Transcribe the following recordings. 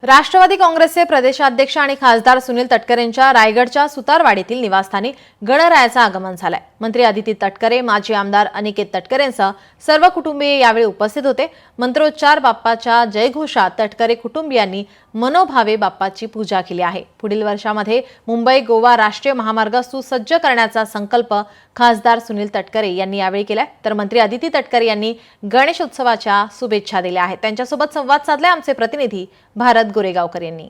राष्ट्रवादी काँग्रेसचे प्रदेशाध्यक्ष आणि खासदार सुनील तटकरे यांच्या रायगडच्या सुतारवाडीतील निवासस्थानी गणरायाचं आगमन झालंय। मंत्री अदिती तटकरे, माजी आमदार अनिकेत तटकरेंसह सर्व कुटुंबीय यावेळी उपस्थित होते। मंत्रोच्चार बाप्पाच्या जयघोषात तटकरे कुटुंबियांनी मनोभावे बाप्पाची पूजा केली आहे। पुढील वर्षामध्ये मुंबई गोवा राष्ट्रीय महामार्ग सुसज्ज करण्याचा संकल्प खासदार सुनील तटकरे यांनी यावेळी केलाय। तर मंत्री अदिती तटकरे यांनी गणेशोत्सवाच्या शुभेच्छा दिल्या आहेत। त्यांच्यासोबत संवाद साधलाय आमचे प्रतिनिधी भारत गोरेगावकर यांनी।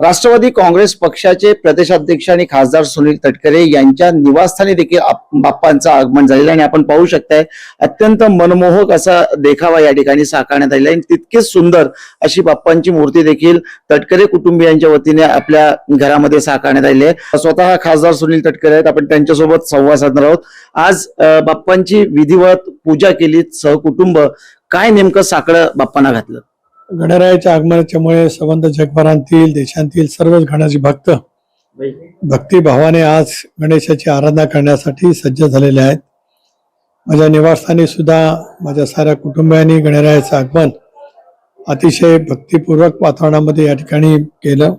राष्ट्रवादी काँग्रेस पक्षाचे प्रदेशाध्यक्ष आणि खासदार सुनील तटकरे यांच्या निवासस्थानी देखील बाप्पांचं आगमन झालेलं आणि आपण पाहू शकताय अत्यंत मनमोहक असा देखावा या ठिकाणी साकारण्यात आलेला आहे। तितकीच सुंदर अशी बाप्पांची मूर्ती देखील तटकरे कुटुंबियांच्या वतीने आपल्या घरामध्ये साकारण्यात आलेली आहे। स्वतः खासदार सुनील तटकरे आहेत, आपण त्यांच्यासोबत संवाद साधणार आहोत। आज बाप्पांची विधिवत पूजा केली, सहकुटुंब काय नेमकं साकडं बाप्पांना घातलं? गणरायाच्या आगमनाच्यामुळे संबंध जगभरातील देशांतील सर्वच गणाचे भक्त भक्तिभावाने आज गणेशाची आराधना करण्यासाठी सज्ज झालेले आहेत। माझ्या निवासस्थानी सुद्धा माझ्या साऱ्या कुटुंबियांनी गणरायाचं आगमन अतिशय भक्तिपूर्वक वातावरणामध्ये या ठिकाणी केलं।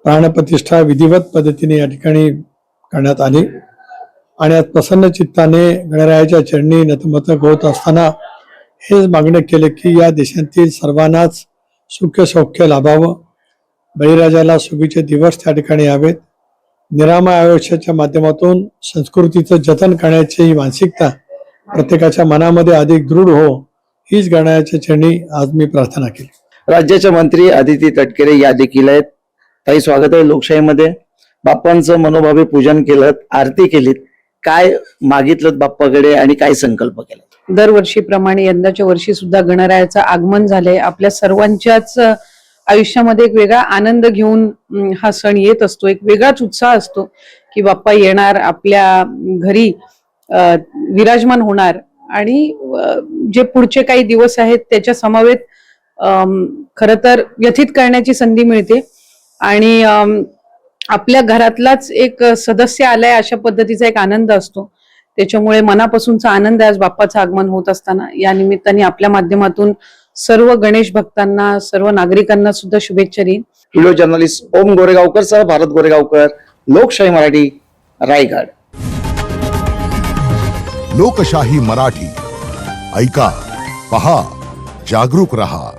प्राणप्रतिष्ठा विधिवत पद्धतीने या ठिकाणी करण्यात आली आणि आज प्रसन्न चित्ताने गणरायाच्या चरणी नतमस्तक होत असताना हेच मागणी केले की या देशातील सर्वांनाच सुख सौख्य लाभावं, बळीराजाला सुखीचे दिवस त्या ठिकाणी यावेत, निरामय आयुष्याच्या माध्यमातून संस्कृतीचं जतन करण्याची ही मानसिकता प्रत्येकाच्या मनामध्ये अधिक दृढ हो, हीच गणरायाच्या चरणी आज मी प्रार्थना केली। राज्याचे मंत्री अदिती तटकरे या देखील आहेत। ताई, स्वागत आहे लोकशाहीमध्ये। बाप्पांचं मनोभावे पूजन केलं, आरती केलीत, काय मागितलं बाप्पाकडे आणि काय संकल्प केला? दरवर्षीप्रमाणे यंदाच्या वर्षी सुद्धा गणरायाचं आगमन झाले। आपल्या सर्वांच्याच आयुष्यामध्ये एक वेगळा आनंद घेऊन हा सण येत असतो, एक वेगळाच उत्साह असतो की बाप्पा येणार, आपल्या घरी विराजमान होणार आणि जे पुढचे काही दिवस आहेत त्याच्या समवेत खरं तर व्यथित करण्याची संधी मिळते आणि आपल्या घरातलाच एक सदस्य आलाय अशा पद्धतीचा एक आनंद असतो। त्याच्यामुळे मनापासूनचा आनंद आज बाप्पाचं आगमन होत असताना या निमित्ताने आपल्या माध्यमातून सर्व गणेश भक्तांना, सर्व नागरिकांना सुद्धा शुभेच्छा देईन। व्हिडिओ जर्नलिस्ट ओम गोरेगावकर सह भारत गोरेगावकर, लोकशाही मराठी, रायगड। लोकशाही मराठी, ऐका, पहा, जागरूक रहा।